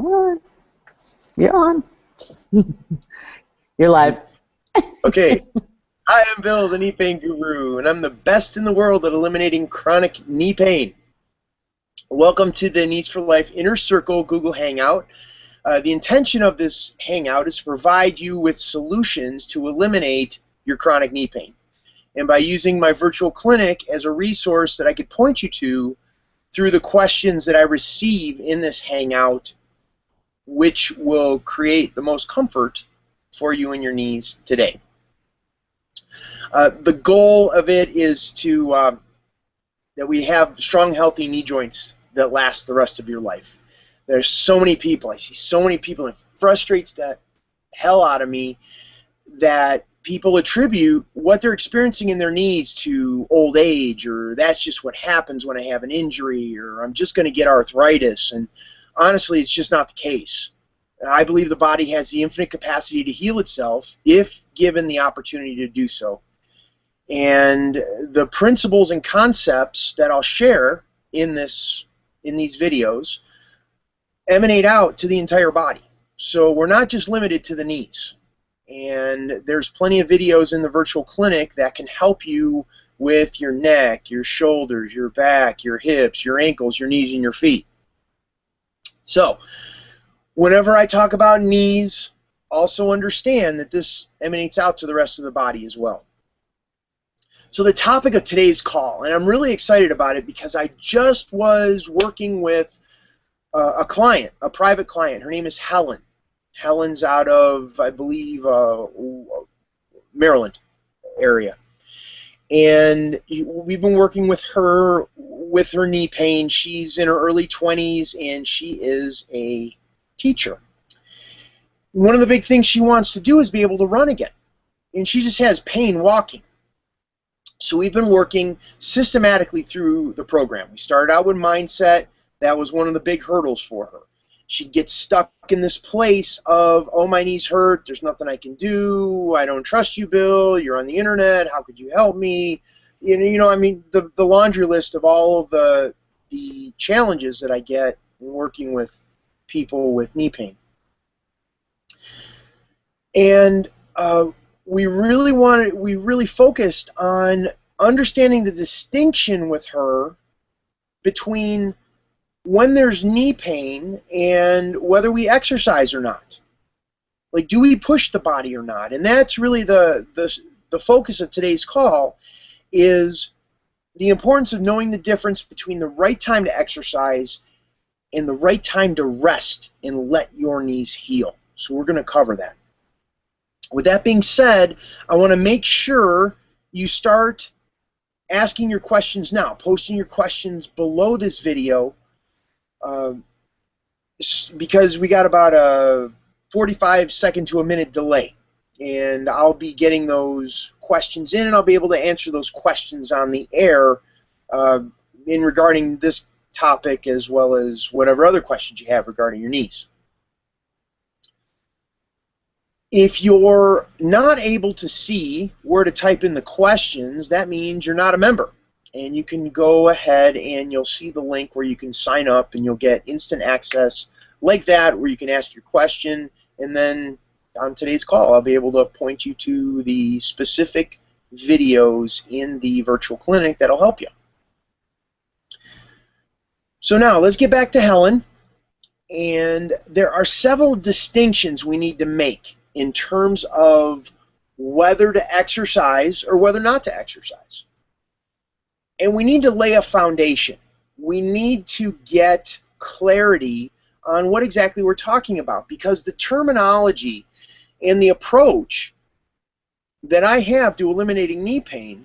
Come on. You're on. You're live. Okay. Hi, I'm Bill, the knee pain guru, and I'm the best in the world at eliminating chronic knee pain. Welcome to the Knees for Life Inner Circle Google Hangout. The intention of this hangout is to provide you with solutions to eliminate your chronic knee pain. And by using my virtual clinic as a resource that I could point you to through the questions that I receive in this hangout, which will create the most comfort for you and your knees today. The goal of it is to that we have strong, healthy knee joints that last the rest of your life. There's so many people, I see so many people, and it frustrates the hell out of me that people attribute what they're experiencing in their knees to old age, or that's just what happens when I have an injury, or I'm just going to get arthritis. And honestly, it's just not the case. I believe the body has the infinite capacity to heal itself if given the opportunity to do so. And the principles and concepts that I'll share in these videos emanate out to the entire body. So we're not just limited to the knees. And there's plenty of videos in the virtual clinic that can help you with your neck, your shoulders, your back, your hips, your ankles, your knees, and your feet. So whenever I talk about knees, also understand that this emanates out to the rest of the body as well. So the topic of today's call, and I'm really excited about it because I just was working with a client, a private client. Her name is Helen. Helen's out of, I believe, Maryland area. And we've been working with her knee pain. She's in her early 20s, and she is a teacher. One of the big things she wants to do is be able to run again. And she just has pain walking. So we've been working systematically through the program. We started out with mindset. That was one of the big hurdles for her. She'd get stuck in this place of, oh, my knees hurt, there's nothing I can do, I don't trust you, Bill, you're on the internet, how could you help me? I mean, the laundry list of all of the challenges that I get in working with people with knee pain. And we really focused on understanding the distinction with her between when there's knee pain and whether we exercise or not. Like, do we push the body or not? And that's really the focus of today's call, is the importance of knowing the difference between the right time to exercise and the right time to rest and let your knees heal. So we're going to cover that. With that being said, I want to make sure you start asking your questions now, posting your questions below this video, because we got about a 45-second to a minute delay, and I'll be getting those questions in, and I'll be able to answer those questions on the air in regarding this topic, as well as whatever other questions you have regarding your knees. If you're not able to see where to type in the questions, that means you're not a member. And you can go ahead and you'll see the link where you can sign up, and you'll get instant access like that, where you can ask your question, and then on today's call I'll be able to point you to the specific videos in the virtual clinic that'll help you. So now let's get back to Helen, and there are several distinctions we need to make in terms of whether to exercise or whether not to exercise. And we need to lay a foundation. We need to get clarity on what exactly we're talking about, because the terminology and the approach that I have to eliminating knee pain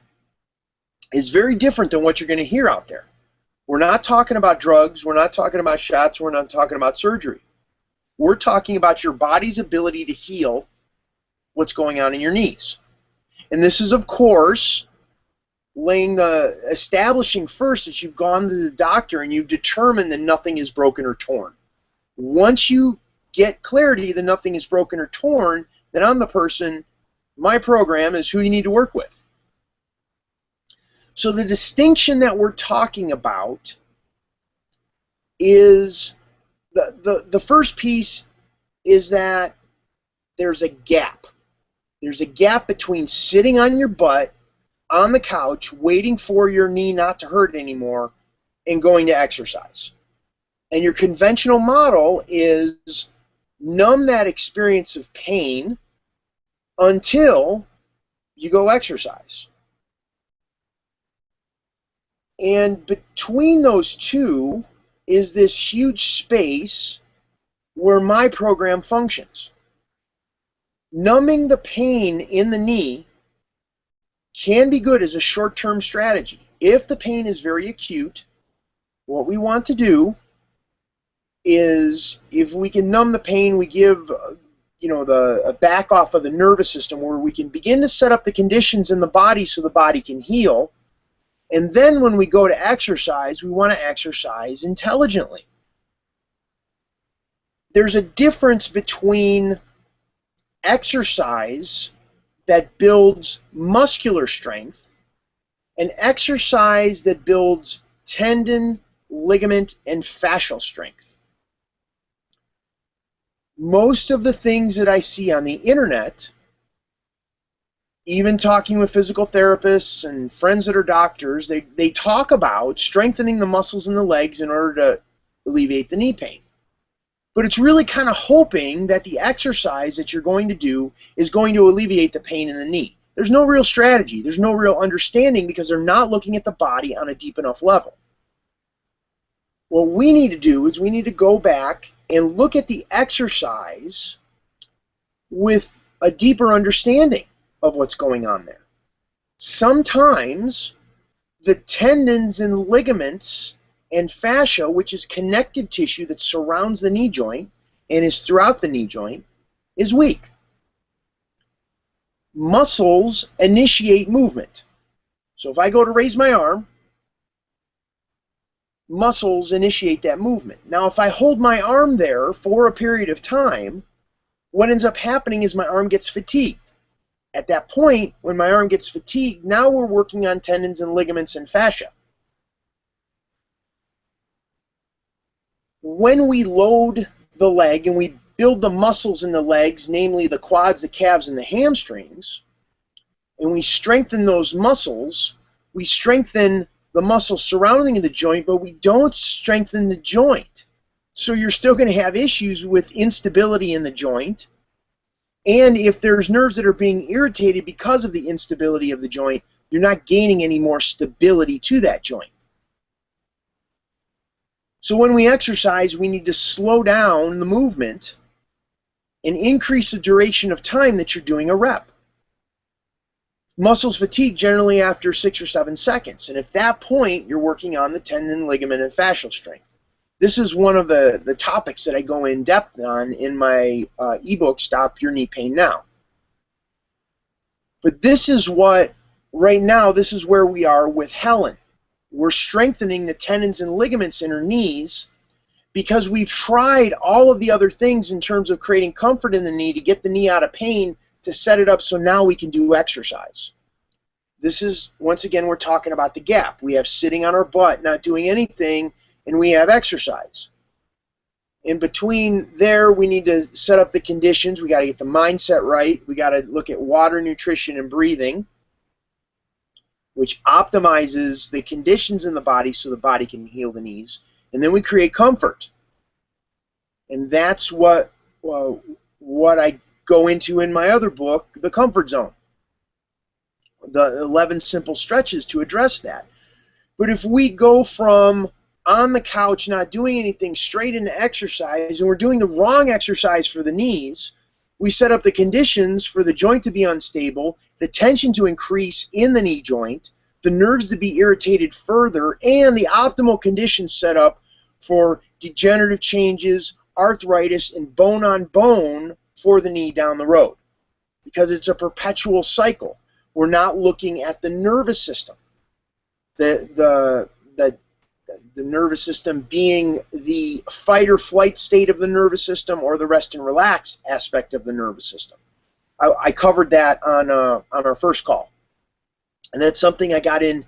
is very different than what you're going to hear out there. We're not talking about drugs, we're not talking about shots, we're not talking about surgery. We're talking about your body's ability to heal what's going on in your knees. And this is, of course, establishing first that you've gone to the doctor and you've determined that nothing is broken or torn. Once you get clarity that nothing is broken or torn, then I'm the person, my program is who you need to work with. So the distinction that we're talking about is the first piece is that there's a gap. There's a gap between sitting on your butt on the couch waiting for your knee not to hurt anymore and going to exercise. And your conventional model is numb that experience of pain until you go exercise. And between those two is this huge space where my program functions. Numbing the pain in the knee can be good as a short-term strategy. If the pain is very acute, what we want to do is, if we can numb the pain, we give the back off of the nervous system, where we can begin to set up the conditions in the body so the body can heal. And then when we go to exercise, we want to exercise intelligently. There's a difference between exercise that builds muscular strength and exercise that builds tendon, ligament, and fascial strength. Most of the things that I see on the internet, even talking with physical therapists and friends that are doctors, they talk about strengthening the muscles in the legs in order to alleviate the knee pain. But it's really kind of hoping that the exercise that you're going to do is going to alleviate the pain in the knee. There's no real strategy. There's no real understanding, because they're not looking at the body on a deep enough level. What we need to do is we need to go back and look at the exercise with a deeper understanding of what's going on there. Sometimes the tendons and ligaments and fascia, which is connective tissue that surrounds the knee joint and is throughout the knee joint, is weak. Muscles initiate movement. So if I go to raise my arm, muscles initiate that movement. Now, if I hold my arm there for a period of time, what ends up happening is my arm gets fatigued. At that point, when my arm gets fatigued, now we're working on tendons and ligaments and fascia. When we load the leg and we build the muscles in the legs, namely the quads, the calves, and the hamstrings, and we strengthen those muscles, we strengthen the muscles surrounding the joint, but we don't strengthen the joint. So you're still going to have issues with instability in the joint. And if there's nerves that are being irritated because of the instability of the joint, you're not gaining any more stability to that joint. So when we exercise, we need to slow down the movement and increase the duration of time that you're doing a rep. Muscles fatigue generally after 6 or 7 seconds, and at that point, you're working on the tendon, ligament, and fascial strength. This is one of the topics that I go in depth on in my ebook, Stop Your Knee Pain Now. But this is what, right now, this is where we are with Helen. We're strengthening the tendons and ligaments in her knees because we've tried all of the other things in terms of creating comfort in the knee to get the knee out of pain, to set it up so now we can do exercise. This is, once again, we're talking about the gap. We have sitting on our butt, not doing anything, and we have exercise. In between there, we need to set up the conditions. We got to get the mindset right. We got to look at water, nutrition, and breathing, which optimizes the conditions in the body so the body can heal the knees. And then we create comfort. And that's what I go into in my other book, The Comfort Zone. The 11 simple stretches to address that. But if we go from on the couch not doing anything straight into exercise, and we're doing the wrong exercise for the knees, we set up the conditions for the joint to be unstable, the tension to increase in the knee joint, the nerves to be irritated further, and the optimal conditions set up for degenerative changes, arthritis, and bone-on-bone for the knee down the road. Because it's a perpetual cycle. We're not looking at the nervous system. The nervous system being the fight or flight state of the nervous system, or the rest and relax aspect of the nervous system. I covered that on our first call. And that's something I got in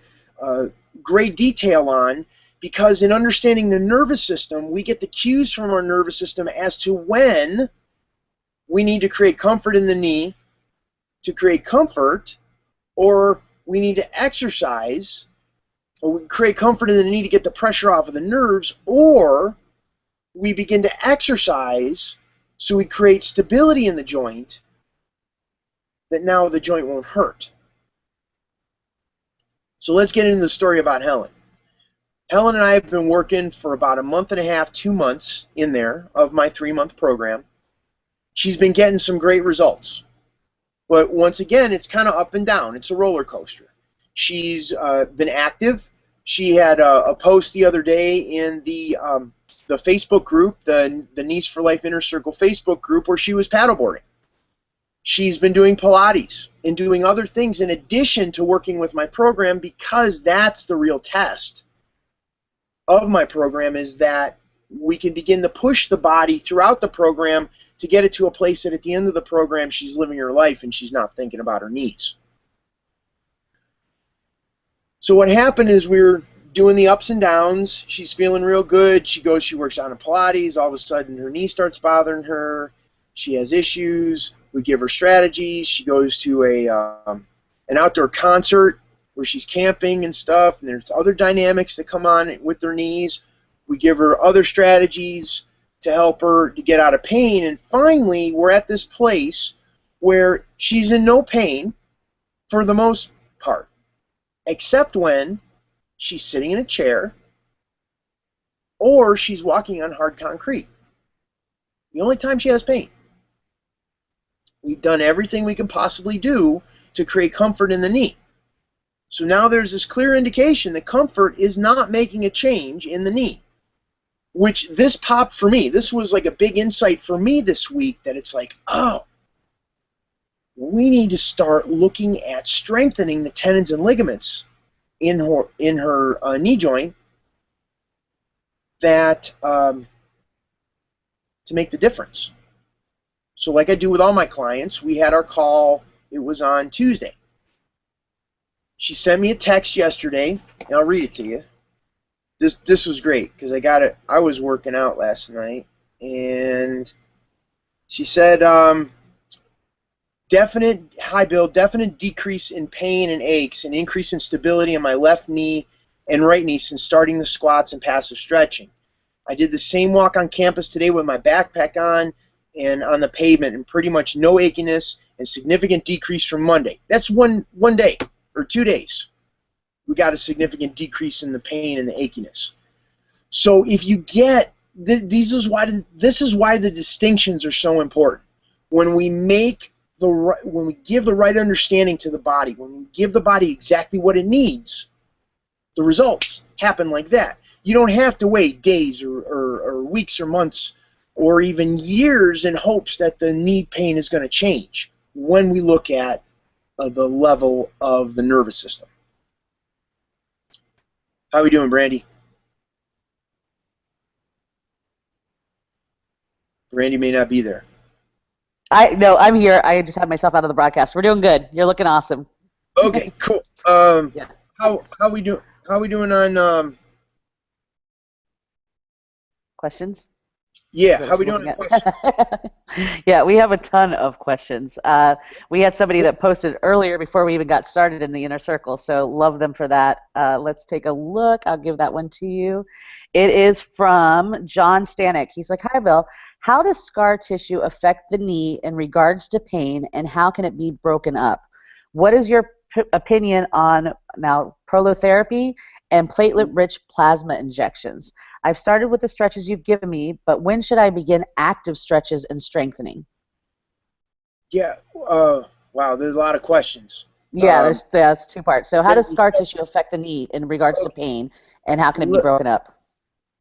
great detail on, because in understanding the nervous system, we get the cues from our nervous system as to when we need to create comfort in the knee to create comfort, or we need to exercise, or we create comfort in the knee to get the pressure off of the nerves, or we begin to exercise so we create stability in the joint that now the joint won't hurt. So let's get into the story about Helen. Helen and I have been working for about a month and a half, 2 months in there of my 3-month program. She's been getting some great results. But once again, it's kind of up and down. It's a roller coaster. She's been active. She had a post the other day in the Facebook group, the Knees for Life Inner Circle Facebook group, where she was paddleboarding. She's been doing Pilates and doing other things in addition to working with my program, because that's the real test of my program, is that we can begin to push the body throughout the program to get it to a place that at the end of the program she's living her life and she's not thinking about her knees. So what happened is we were doing the ups and downs. She's feeling real good. She works out in Pilates. All of a sudden her knee starts bothering her. She has issues. We give her strategies. She goes to an outdoor concert where she's camping and stuff, and there's other dynamics that come on with her knees. We give her other strategies to help her to get out of pain, and finally we're at this place where she's in no pain for the most part, except when she's sitting in a chair or she's walking on hard concrete. The only time she has pain. We've done everything we can possibly do to create comfort in the knee. So now there's this clear indication that comfort is not making a change in the knee, which this popped for me. This was like a big insight for me this week, that it's like, oh, we need to start looking at strengthening the tendons and ligaments in her knee joint that to make the difference. So like I do with all my clients, we had our call, it was on Tuesday. She sent me a text yesterday, and I'll read it to you. This was great, because I got it. I was working out last night, and she said, definite decrease in pain and aches, and increase in stability in my left knee and right knee since starting the squats and passive stretching. I did the same walk on campus today with my backpack on and on the pavement, and pretty much no achiness and significant decrease from Monday. That's one day or 2 days. We got a significant decrease in the pain and the achiness. So if you get this is why the distinctions are so important. When we give the right understanding to the body, when we give the body exactly what it needs, the results happen like that. You don't have to wait days or weeks or months or even years in hopes that the knee pain is going to change when we look at the level of the nervous system. How are we doing, Brandy? Brandy may not be there. No, I'm here. I just had myself out of the broadcast. We're doing good. You're looking awesome. Okay, cool. Yeah. How we doing? How we doing on Questions? Yeah, how we doing on questions? Yeah, we have a ton of questions. We had somebody that posted earlier before we even got started in the inner circle, so love them for that. Let's take a look. I'll give that one to you. It is from John Stanek. He's like, hi, Bill. How does scar tissue affect the knee in regards to pain, and how can it be broken up? What is your opinion on now prolotherapy and platelet-rich plasma injections? I've started with the stretches you've given me, but when should I begin active stretches and strengthening? Yeah, wow, there's a lot of questions. Yeah, that's 2 parts. So how does scar tissue affect the knee in regards to pain, and how can it be broken up?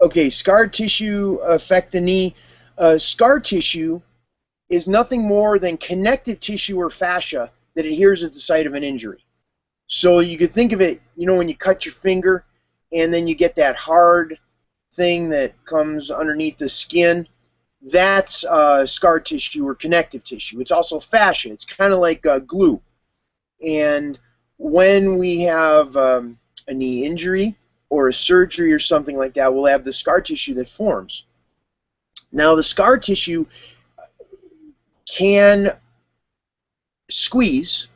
Okay, scar tissue affect the knee. Scar tissue is nothing more than connective tissue or fascia that adheres at the site of an injury. So you could think of it, you know, when you cut your finger and then you get that hard thing that comes underneath the skin, that's scar tissue or connective tissue. It's also fascia. It's kind of like glue. And when we have a knee injury, or a surgery or something like that, we'll have the scar tissue that forms. Now, the scar tissue can squeeze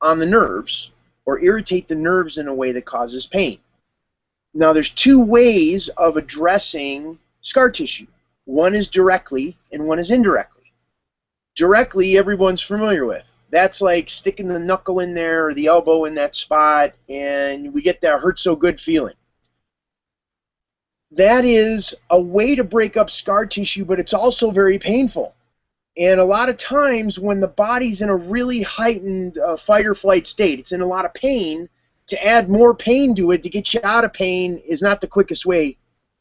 on the nerves or irritate the nerves in a way that causes pain. Now, there's two ways of addressing scar tissue. One is directly and one is indirectly. Directly, everyone's familiar with. That's like sticking the knuckle in there or the elbow in that spot, and we get that hurt so good feeling. That is a way to break up scar tissue, but it's also very painful. And a lot of times when the body's in a really heightened fight or flight state, it's in a lot of pain, to add more pain to it to get you out of pain is not the quickest way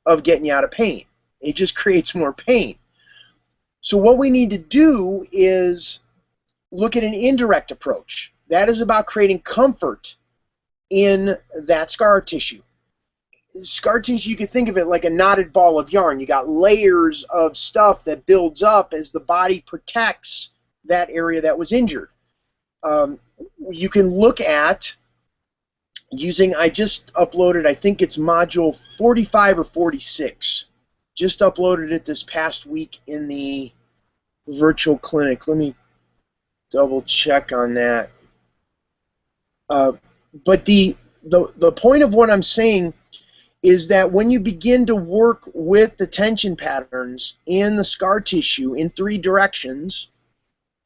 of getting you out of pain. It just creates more pain. So what we need to do is look at an indirect approach. That is about creating comfort in that scar tissue. Scar tissue, you could think of it like a knotted ball of yarn. You got layers of stuff that builds up as the body protects that area that was injured. You can look at using, I just uploaded, I think it's module 45 or 46. Just uploaded it this past week in the virtual clinic. Let me double check on that. But the point of what I'm saying is that when you begin to work with the tension patterns in the scar tissue in the three directions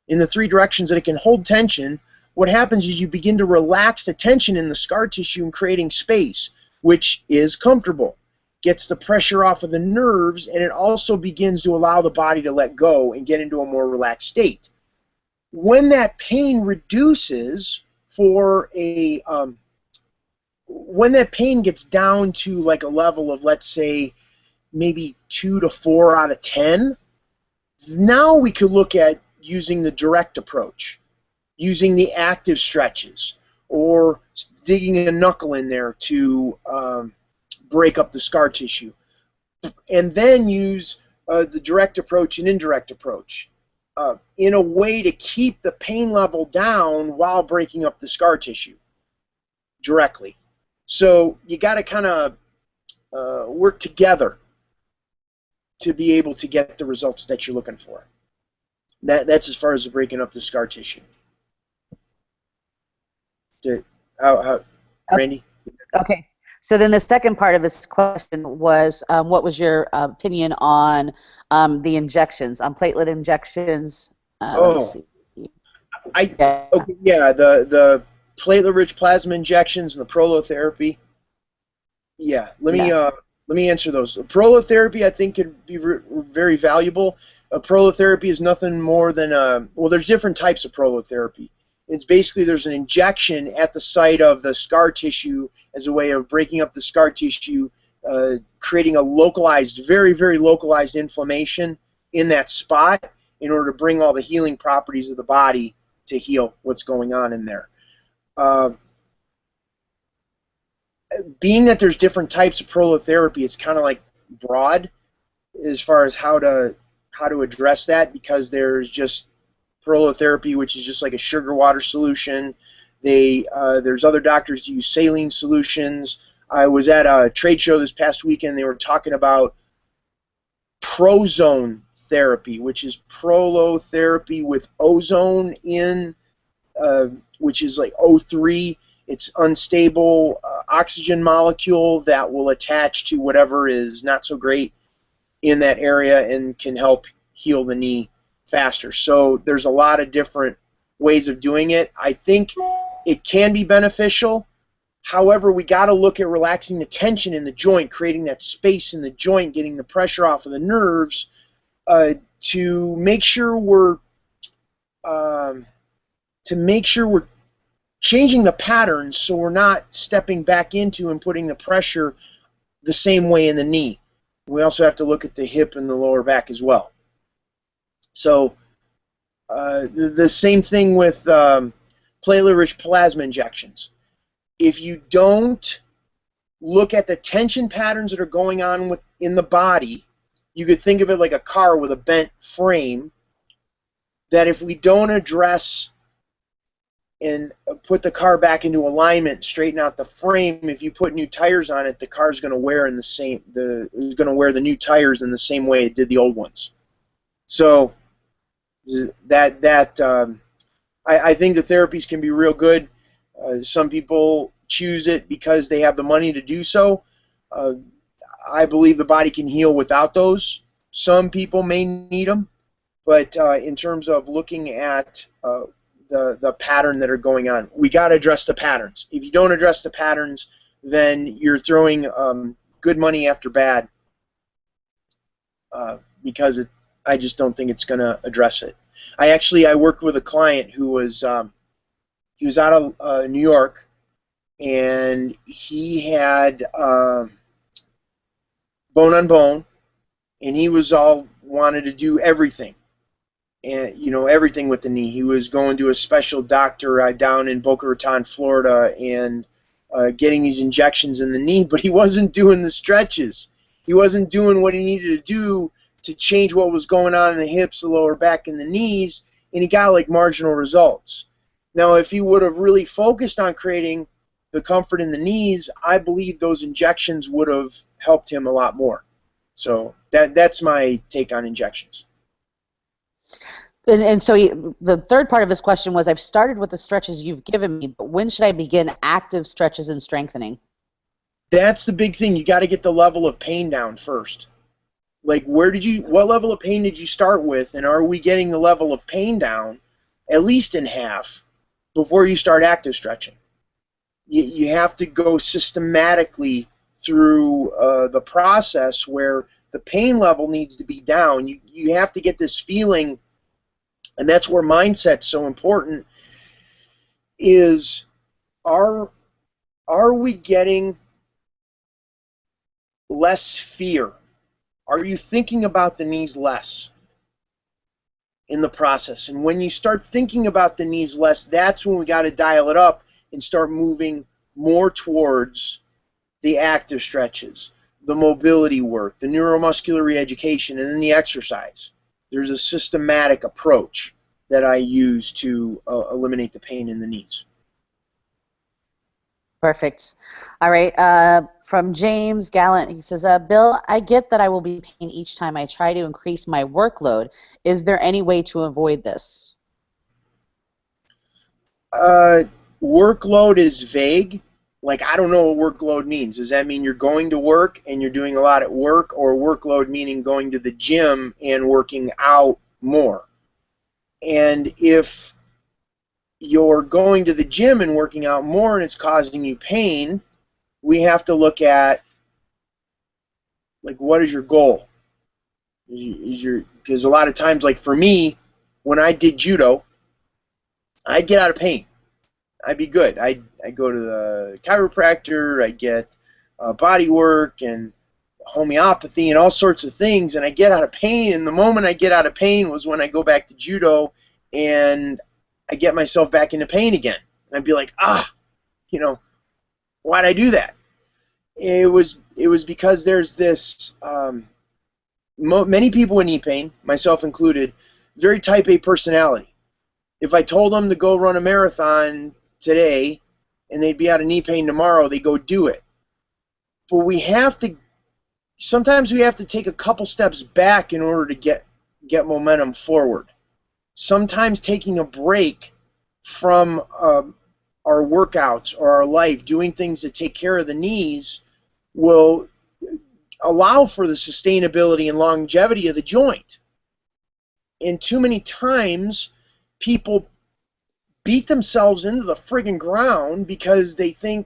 that it can hold tension, what happens is you begin to relax the tension in the scar tissue and creating space, which is comfortable, gets the pressure off of the nerves, and it also begins to allow the body to let go and get into a more relaxed state. When that pain reduces when that pain gets down to like a level of, let's say, maybe 2 to 4 out of 10, now we could look at using the direct approach, using the active stretches, or digging a knuckle in there to break up the scar tissue, and then use the direct approach and indirect approach in a way to keep the pain level down while breaking up the scar tissue directly. So you got to kind of work together to be able to get the results that you're looking for. That's as far as breaking up the scar tissue. Randy? Okay. So then the second part of this question was, what was your opinion on the injections, on platelet injections? Let me see. The platelet-rich plasma injections and the prolotherapy. Yeah, let me answer those. Prolotherapy, I think, could be very valuable. Prolotherapy is nothing more than well, there's different types of prolotherapy. It's basically there's an injection at the site of the scar tissue as a way of breaking up the scar tissue, creating a localized, very, very localized inflammation in that spot in order to bring all the healing properties of the body to heal what's going on in there. Being that there's different types of prolotherapy, it's kind of like broad as far as how to address that, because there's just prolotherapy, which is just like a sugar water solution. There's other doctors who use saline solutions. I was at a trade show this past weekend. They were talking about prozone therapy, which is prolotherapy with ozone in, which is like O3. It's unstable oxygen molecule that will attach to whatever is not so great in that area and can help heal the knee faster. So there's a lot of different ways of doing it. I think it can be beneficial. However, we got to look at relaxing the tension in the joint, creating that space in the joint, getting the pressure off of the nerves to make sure we're changing the patterns so we're not stepping back into and putting the pressure the same way in the knee. We also have to look at the hip and the lower back as well. So the same thing with platelet-rich plasma injections. If you don't look at the tension patterns that are going on in the body, you could think of it like a car with a bent frame, that if we don't address and put the car back into alignment, straighten out the frame. If you put new tires on it, the car's going to wear the new tires in the same way it did the old ones. So I think the therapies can be real good. Some people choose it because they have the money to do so. I believe the body can heal without those. Some people may need them, but in terms of looking at the pattern that are going on, we got to address the patterns. If you don't address the patterns, then you're throwing good money after bad, because I just don't think it's going to address it. I worked with a client who was he was out of New York, and he had bone on bone, and he was all wanted to do everything, and everything with the knee. He was going to a special doctor down in Boca Raton, Florida, and getting these injections in the knee, but he wasn't doing the stretches. He wasn't doing what he needed to do to change what was going on in the hips, the lower back, and the knees, and he got like marginal results. Now, if he would have really focused on creating the comfort in the knees, I believe those injections would have helped him a lot more. So that's my take on injections. And so the third part of his question was, I've started with the stretches you've given me, but when should I begin active stretches and strengthening? That's the big thing. You got to get the level of pain down first. Like, what level of pain did you start with, and are we getting the level of pain down at least in half before you start active stretching? You have to go systematically through the process where the pain level needs to be down. You have to get this feeling, and that's where mindset's so important, is are we getting less fear? Are you thinking about the knees less in the process? And when you start thinking about the knees less, that's when we got to dial it up and start moving more towards the active stretches, the mobility work, the neuromuscular reeducation, and then the exercise. There's a systematic approach that I use to eliminate the pain in the knees. Perfect. All right. From James Gallant, he says, Bill, I get that I will be in pain each time I try to increase my workload. Is there any way to avoid this? Workload is vague. Like, I don't know what workload means. Does that mean you're going to work and you're doing a lot at work, or workload meaning going to the gym and working out more? And if you're going to the gym and working out more and it's causing you pain, we have to look at, like, what is your goal? Because a lot of times, like for me, when I did judo, I'd get out of pain. I'd be good. I'd go to the chiropractor, I'd get body work and homeopathy and all sorts of things, and I get out of pain, and the moment I get out of pain was when I go back to judo and I get myself back into pain again. And I'd be like, why'd I do that? It was because there's this, many people with knee pain, myself included, very type A personality. If I told them to go run a marathon today and they'd be out of knee pain tomorrow, they go do it. But sometimes we have to take a couple steps back in order to get momentum forward. Sometimes taking a break from our workouts or our life, doing things that take care of the knees, will allow for the sustainability and longevity of the joint. And too many times people beat themselves into the friggin' ground because they think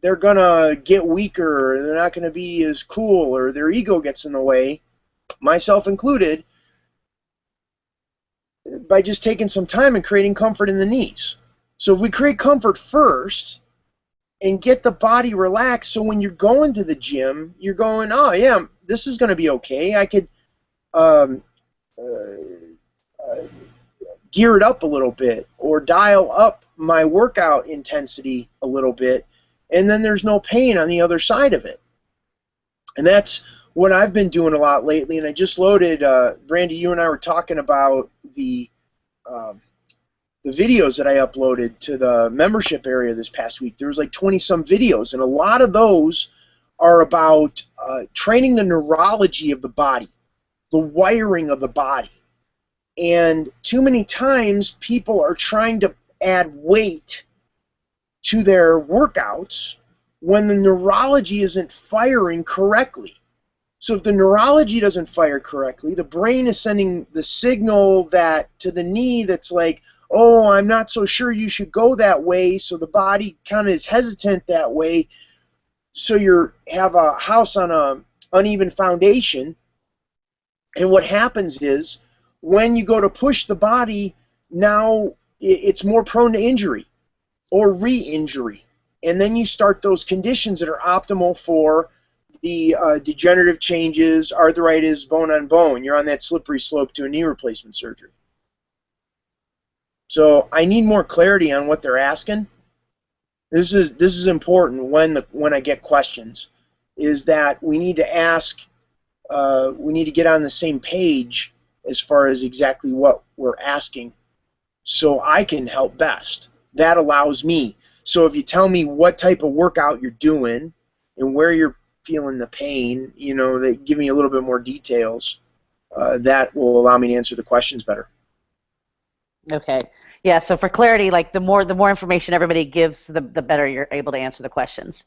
they're going to get weaker, or they're not going to be as cool, or their ego gets in the way, myself included, by just taking some time and creating comfort in the knees. So if we create comfort first and get the body relaxed, so when you're going to the gym, you're going, oh yeah, this is going to be okay. I could gear it up a little bit, or dial up my workout intensity a little bit, and then there's no pain on the other side of it. And that's what I've been doing a lot lately. And I just loaded, Brandy, you and I were talking about the the videos that I uploaded to the membership area this past week, there was like 20 some videos, and a lot of those are about training the neurology of the body, the wiring of the body. And too many times people are trying to add weight to their workouts when the neurology isn't firing correctly. So if the neurology doesn't fire correctly, the brain is sending the signal that to the knee that's like, oh, I'm not so sure you should go that way, so the body kind of is hesitant that way. So you have a house on a uneven foundation, and what happens is when you go to push the body, now it's more prone to injury or re-injury. And then you start those conditions that are optimal for the degenerative changes, arthritis, bone on bone. You're on that slippery slope to a knee replacement surgery. So I need more clarity on what they're asking. This is important when I get questions, is that we need to ask, we need to get on the same page as far as exactly what we're asking so I can help best. That allows me. So if you tell me what type of workout you're doing and where you're feeling the pain, you know, that give me a little bit more details, that will allow me to answer the questions better. Okay. Yeah, so for clarity, like the more information everybody gives, the better you're able to answer the questions.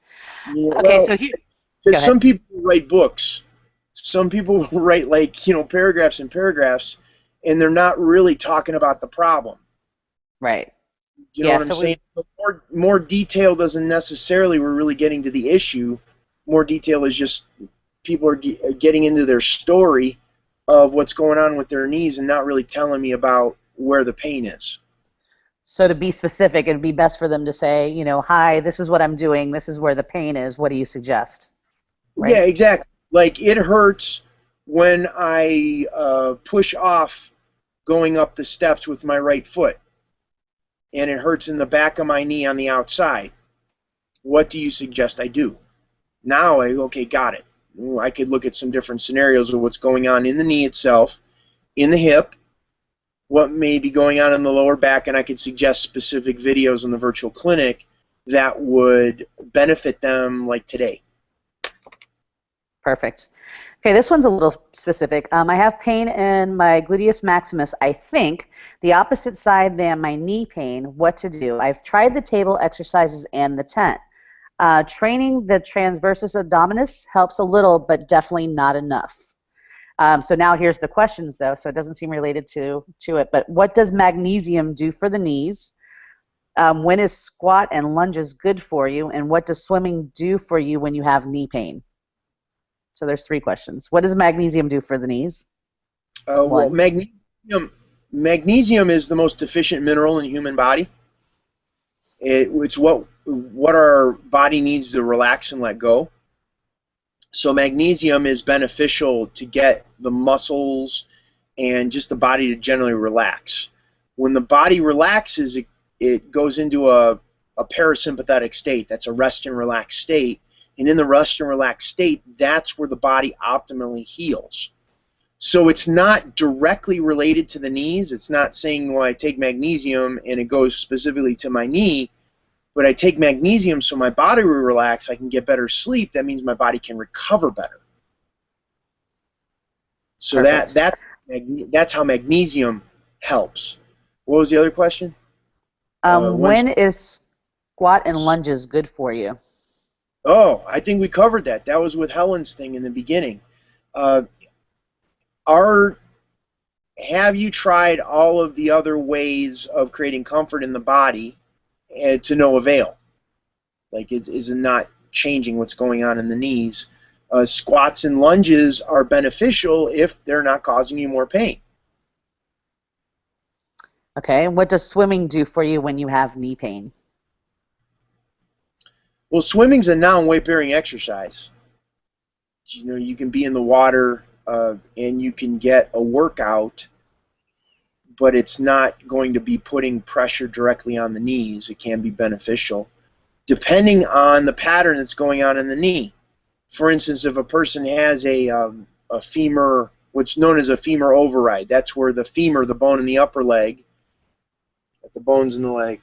Yeah, Okay, well, so here, go because ahead. some people write books. Some people write, like, you know, paragraphs and paragraphs, and they're not really talking about the problem. Right. You know Yeah, what I'm so saying? But more detail doesn't necessarily, we're really getting to the issue. More detail is just people are getting into their story of what's going on with their knees and not really telling me about where the pain is. so to be specific, it'd be best for them to say, you know, hi, this is what I'm doing, this is where the pain is, what do you suggest? Yeah, Right? exactly. Like, it hurts when I push off going up the steps with my right foot, and it hurts in the back of my knee on the outside. What do you suggest I do? Now okay, got it. I could look at some different scenarios of what's going on in the knee itself, in the hip, what may be going on in the lower back, and I could suggest specific videos in the virtual clinic that would benefit them, like today. Perfect. Okay, this one's a little specific. I have pain in my gluteus maximus, I think, the opposite side than my knee pain. What to do? I've tried the table exercises and the tent. Training the transversus abdominis helps a little, but definitely not enough. So now here's the questions, though, so it doesn't seem related to it. But what does magnesium do for the knees? When is squat and lunges good for you? And what does swimming do for you when you have knee pain? So there's 3 questions. What does magnesium do for the knees? Well, One. magnesium is the most deficient mineral in the human body. It's what our body needs to relax and let go. So magnesium is beneficial to get the muscles and just the body to generally relax. When the body relaxes, it goes into a parasympathetic state. That's a rest and relax state. And in the rest and relax state, that's where the body optimally heals. So it's not directly related to the knees. It's not saying, well, I take magnesium and it goes specifically to my knee, but I take magnesium so my body will relax, I can get better sleep. That means my body can recover better. So Perfect. that's how magnesium helps. What was the other question? When is squat and lunges good for you? Oh, I think we covered that. That was with Helen's thing in the beginning. Uh, have you tried all of the other ways of creating comfort in the body to no avail? Like, is it not changing what's going on in the knees? Squats and lunges are beneficial if they're not causing you more pain. Okay, and what does swimming do for you when you have knee pain? Well, swimming's a non-weight-bearing exercise. You know, you can be in the water and you can get a workout, but it's not going to be putting pressure directly on the knees. It can be beneficial, depending on the pattern that's going on in the knee. For instance, if a person has a femur, what's known as a femur override, that's where the femur, the bone in the upper leg, the bones in the leg.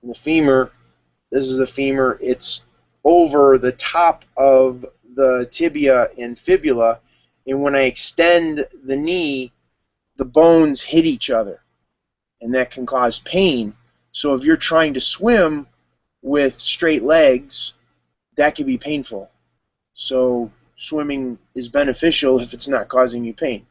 And the femur, this is the femur. It's over the top of the tibia and fibula, and when I extend the knee, the bones hit each other, and that can cause pain. So if you're trying to swim with straight legs, that can be painful. So swimming is beneficial if it's not causing you pain.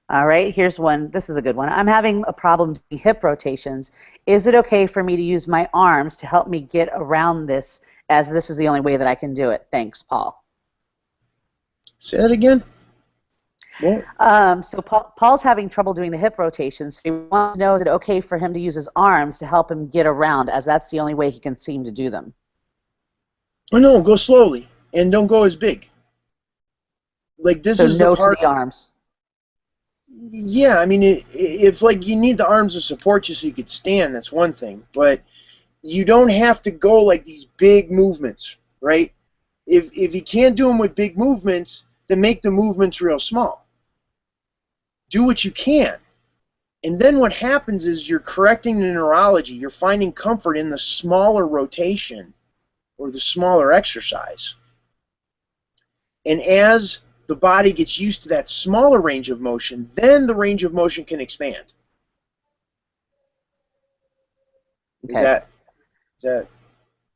All right, here's one. This is a good one. I'm having a problem doing hip rotations. Is it okay for me to use my arms to help me get around this, as this is the only way that I can do it? Thanks, Paul. Say that again? So Paul's having trouble doing the hip rotations. So he wants to know, is it okay for him to use his arms to help him get around, as that's the only way he can seem to do them? Oh, no, go slowly, and don't go as big. Like, this so is no the part. To the arms. Yeah, I mean, if like you need the arms to support you so you could stand, that's one thing. But you don't have to go like these big movements, right? If you can't do them with big movements, then make the movements real small. Do what you can. And then what happens is you're correcting the neurology. You're finding comfort in the smaller rotation or the smaller exercise. And as the body gets used to that smaller range of motion, then the range of motion can expand. Okay. Is that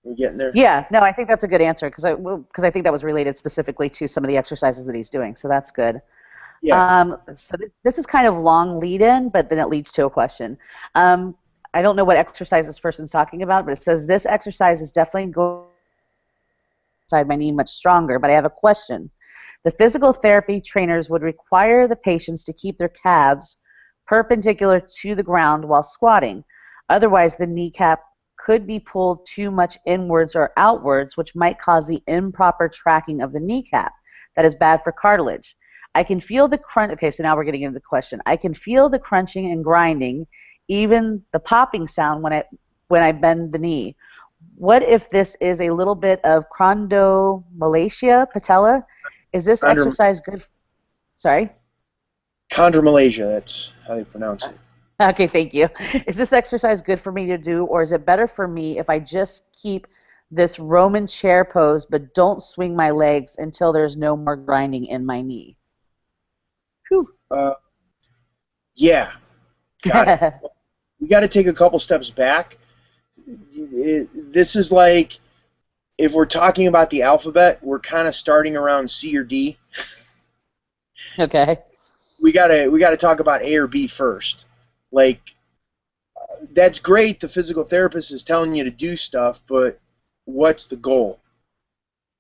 we're getting there? Yeah, no, I think that's a good answer, because I think that was related specifically to some of the exercises that he's doing, so that's good. Yeah. So this is kind of long lead-in, but then it leads to a question. I don't know what exercise this person's talking about, but it says this exercise is definitely going to make my knee much stronger, but I have a question. The physical therapy trainers would require the patients to keep their calves perpendicular to the ground while squatting. Otherwise, the kneecap could be pulled too much inwards or outwards, which might cause the improper tracking of the kneecap. That is bad for cartilage. I can feel the crunch. Okay, so now we're getting into the question. I can feel the crunching and grinding, even the popping sound when I bend the knee. What if this is a little bit of chondromalacia patella? Is this exercise good? Sorry? Chondromalacia, that's how they pronounce it. Okay, thank you. Is this exercise good for me to do, or is it better for me if I just keep this Roman chair pose but don't swing my legs until there's no more grinding in my knee? Whew. Yeah, got it. We got to take a couple steps back. This is like, if we're talking about the alphabet, we're kind of starting around C or D. Okay. We gotta talk about A or B first. Like, that's great. The physical therapist is telling you to do stuff, but what's the goal?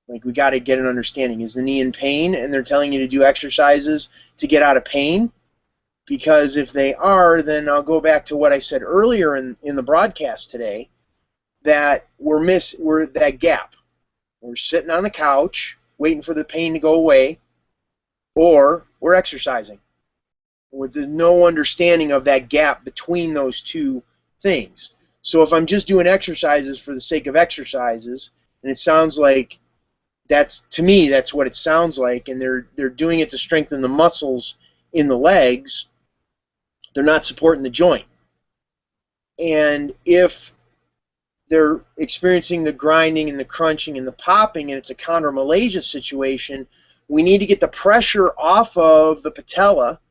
Like, we got to get an understanding. Is the knee in pain, and they're telling you to do exercises to get out of pain? Because if they are, then I'll go back to what I said earlier in the broadcast today, that we're that gap. We're sitting on the couch waiting for the pain to go away, or we're exercising with no understanding of that gap between those two things. So if I'm just doing exercises for the sake of exercises, and it sounds like to me that's what it sounds like, and they're doing it to strengthen the muscles in the legs, they're not supporting the joint. And if they're experiencing the grinding and the crunching and the popping, and it's a chondromalacia situation, we need to get the pressure off of the patella,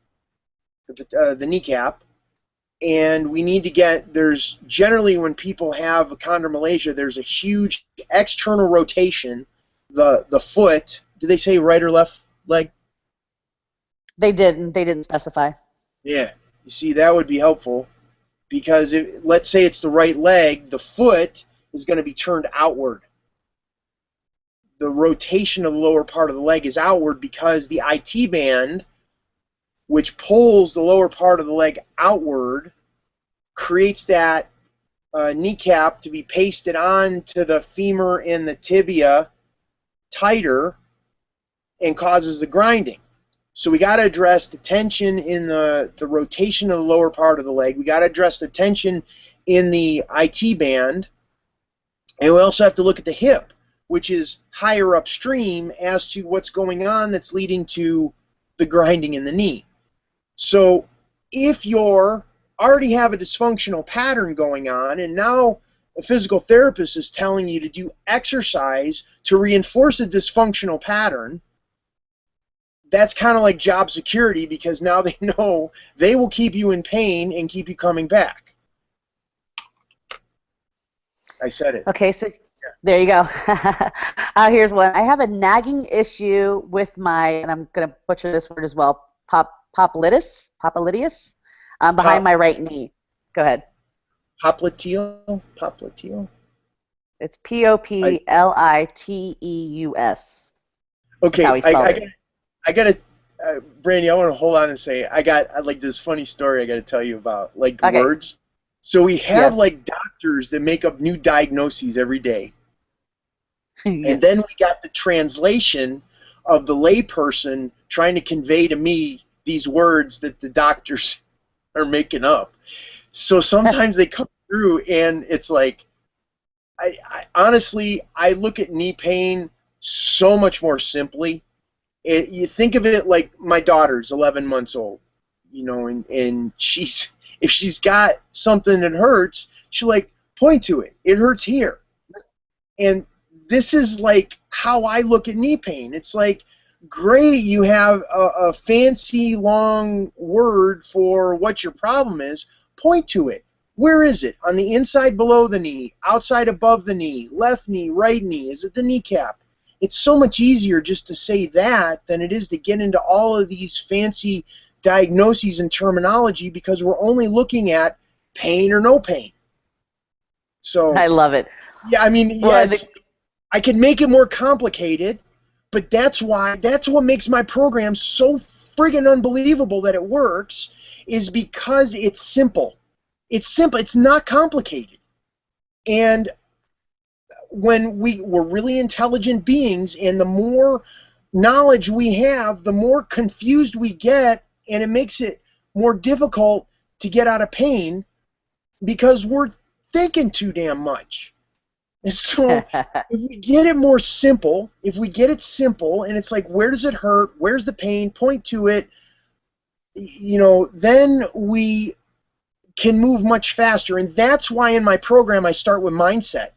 the kneecap, and we need to get, there's generally, when people have a chondromalacia, there's a huge external rotation. The foot, did they say right or left leg? They didn't specify. Yeah, you see, that would be helpful, because let's say it's the right leg, the foot is going to be turned outward. The rotation of the lower part of the leg is outward because the IT band, which pulls the lower part of the leg outward, creates that kneecap to be pasted on to the femur and the tibia tighter and causes the grinding. So we got to address the tension in the rotation of the lower part of the leg. We got to address the tension in the IT band. And we also have to look at the hip, which is higher upstream, as to what's going on that's leading to the grinding in the knee. So if you're already have a dysfunctional pattern going on, and now a physical therapist is telling you to do exercise to reinforce a dysfunctional pattern. That's kind of like job security, because now they know they will keep you in pain and keep you coming back. I said it. Okay, so there you go. Here's one. I have a nagging issue with my, and I'm going to butcher this word as well, popliteus, behind Pop, my right knee. Go ahead. popliteus. It's I, Popliteus. Is how okay, he spelled it. I gotta, Brandy, I want to hold on and say I got like this funny story I got to tell you about, like, Okay. words. So we have Yes. like doctors that make up new diagnoses every day, and Yes. then we got the translation of the layperson trying to convey to me these words that the doctors are making up. So sometimes they come through, and it's like, I honestly, I look at knee pain so much more simply. You think of it like my daughter's 11 months old, and she's, if she's got something that hurts, she'll like point to it. It hurts here. And this is like how I look at knee pain. It's like, great, you have a fancy long word for what your problem is. Point to it. Where is it? On the inside below the knee, outside above the knee, left knee, right knee? Is it the kneecap? It's so much easier just to say that than it is to get into all of these fancy diagnoses and terminology, because we're only looking at pain or no pain. So, I love it. yeah, I mean, Well, yeah, I can make it more complicated, but that's what makes my program so friggin' unbelievable that it works, is because it's simple. It's simple. It's not complicated. And when we're really intelligent beings, and the more knowledge we have, the more confused we get, and it makes it more difficult to get out of pain, because we're thinking too damn much. And so if we get it more simple, if we get it simple, and it's like, where does it hurt? Where's the pain? Point to it. Then we can move much faster. And that's why in my program I start with mindset.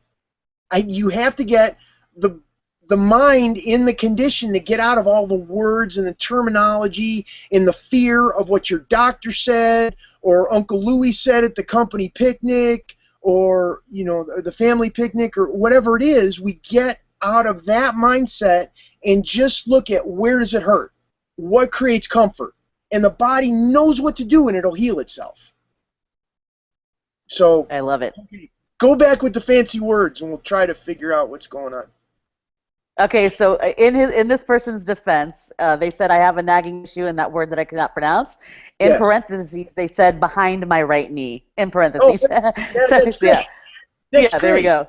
You have to get the mind in the condition to get out of all the words and the terminology and the fear of what your doctor said, or Uncle Louie said at the company picnic, or the family picnic, or whatever it is. We get out of that mindset and just look at, where does it hurt? What creates comfort? And the body knows what to do, and it'll heal itself. So I love it. go back with the fancy words, and we'll try to figure out what's going on. Okay, so in this person's defense, they said I have a nagging issue in that word that I cannot pronounce. In Yes. parentheses, they said behind my right knee. In Oh, parentheses. that's great. Yeah, That's there we great. go.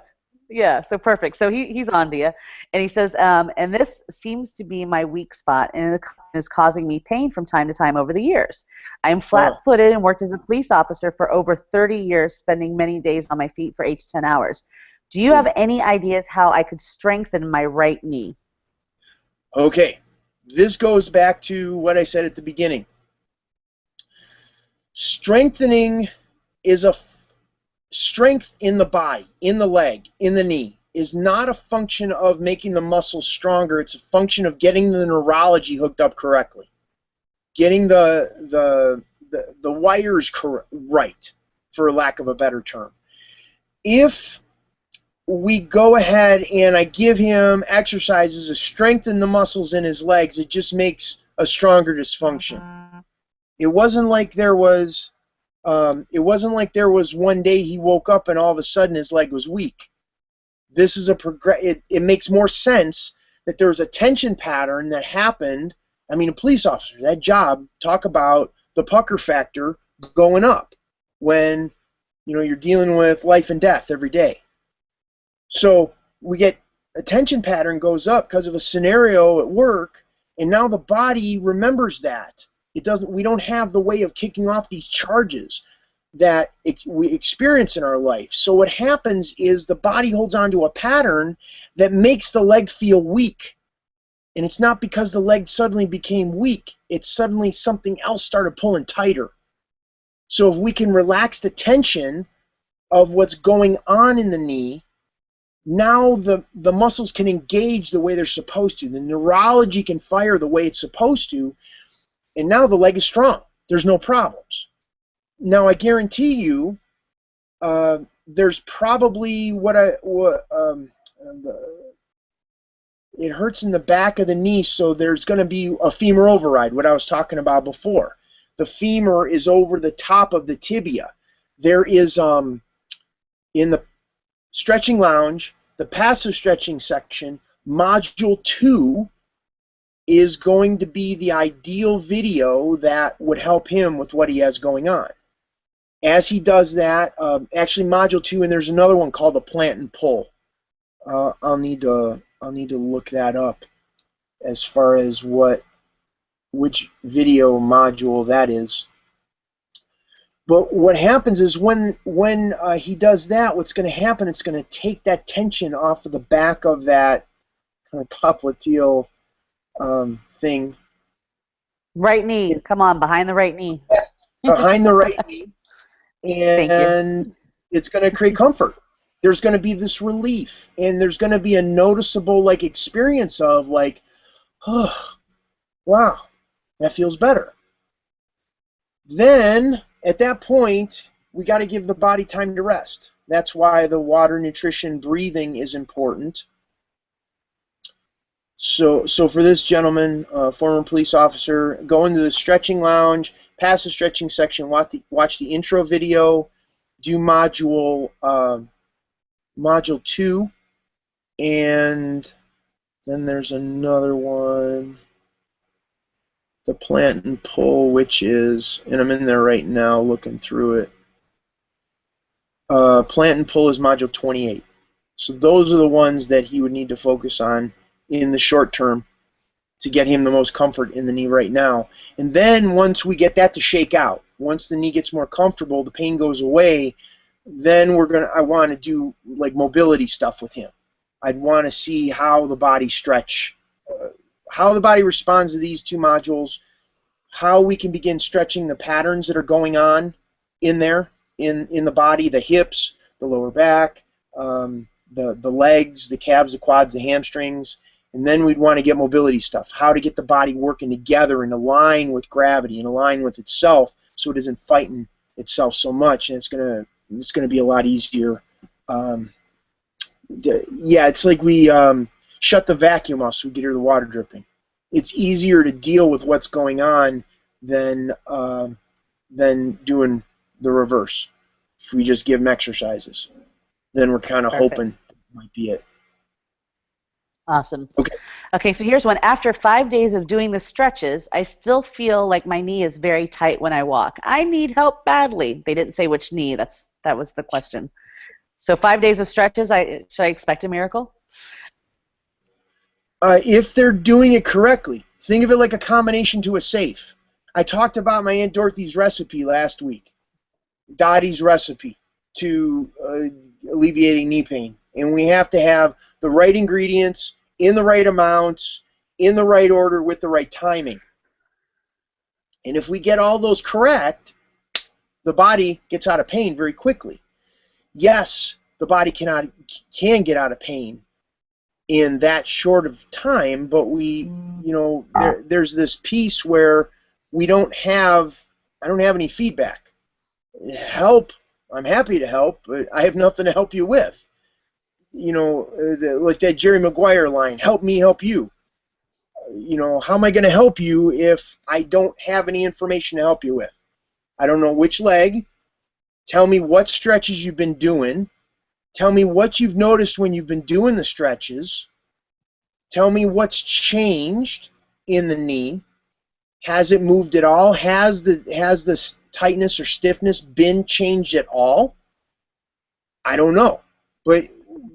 Yeah, so perfect. So he's on to you, and he says, and this seems to be my weak spot, and it is causing me pain from time to time over the years. I'm Oh, flat-footed and worked as a police officer for over 30 years, spending many days on my feet for 8 to 10 hours. Do you have any ideas how I could strengthen my right knee? okay. This goes back to what I said at the beginning. Strengthening is a strength in the body, in the leg, in the knee, is not a function of making the muscle stronger. It's a function of getting the neurology hooked up correctly, getting the wires right, for lack of a better term. If we go ahead and I give him exercises to strengthen the muscles in his legs, it just makes a stronger dysfunction. It wasn't like there was one day he woke up and all of a sudden his leg was weak. This is it makes more sense that there was a tension pattern that happened. I mean, a police officer, that job, talk about the pucker factor going up when you're dealing with life and death every day. So we get a tension pattern goes up because of a scenario at work, and now the body remembers that. We don't have the way of kicking off these charges that we experience in our life. So what happens is the body holds on to a pattern that makes the leg feel weak. And it's not because the leg suddenly became weak. It's suddenly something else started pulling tighter. So if we can relax the tension of what's going on in the knee, now the muscles can engage the way they're supposed to. The neurology can fire the way it's supposed to, and now the leg is strong. There's no problems. Now I guarantee you, there's probably it hurts in the back of the knee, so there's going to be a femur override, what I was talking about before. The femur is over the top of the tibia. There is, in the stretching lounge, the passive stretching section, module 2 is going to be the ideal video that would help him with what he has going on. As he does that, actually module 2, and there's another one called the plant and pull. I'll need to look that up as far as which video module that is. But what happens is when he does that, what's going to happen? It's going to take that tension off of the back of that kind of popliteal thing. Right knee. Come on, behind the right knee. Behind the right knee. Thank And you. it's going to create comfort. There's going to be this relief, and there's going to be a noticeable like experience of like, oh, wow, that feels better. Then at that point, we got to give the body time to rest. That's why the water, nutrition, breathing is important. So for this gentleman, former police officer, go into the stretching lounge, pass the stretching section, watch the intro video, do module 2, and then there's another one, the plant and pull, which is, and I'm in there right now looking through it. Plant and pull is module 28. So those are the ones that he would need to focus on in the short term to get him the most comfort in the knee right now. And then once we get that to shake out, once the knee gets more comfortable, the pain goes away, then I want to do like mobility stuff with him. I'd want to see how the body how the body responds to these 2 modules, how we can begin stretching the patterns that are going on in there, in the body, the hips, the lower back, the legs, the calves, the quads, the hamstrings. And then we'd want to get mobility stuff, how to get the body working together and align with gravity and align with itself so it isn't fighting itself so much, and it's gonna be a lot easier. Yeah, it's like we shut the vacuum off so we get rid of the water dripping. It's easier to deal with what's going on than doing the reverse. If we just give them exercises, then we're kind of hoping that might be it. Awesome. Okay. Okay, so here's one. After 5 days of doing the stretches, I still feel like my knee is very tight when I walk. I need help badly. They didn't say which knee. That was the question. So 5 days of stretches, should I expect a miracle? If they're doing it correctly, think of it like a combination to a safe. I talked about my Aunt Dorothy's recipe last week, Dottie's recipe to alleviating knee pain. And we have to have the right ingredients in the right amounts, in the right order, with the right timing. And if we get all those correct, the body gets out of pain very quickly. Yes, the body can get out of pain in that short of time, but there's this piece where I don't have any feedback. Help, I'm happy to help, but I have nothing to help you with. Like that Jerry Maguire line, help me help you. How am I going to help you if I don't have any information to help you with? I don't know which leg. Tell me what stretches you've been doing. Tell me what you've noticed when you've been doing the stretches. Tell me what's changed in the knee. Has it moved at all? Has the tightness or stiffness been changed at all? I don't know. But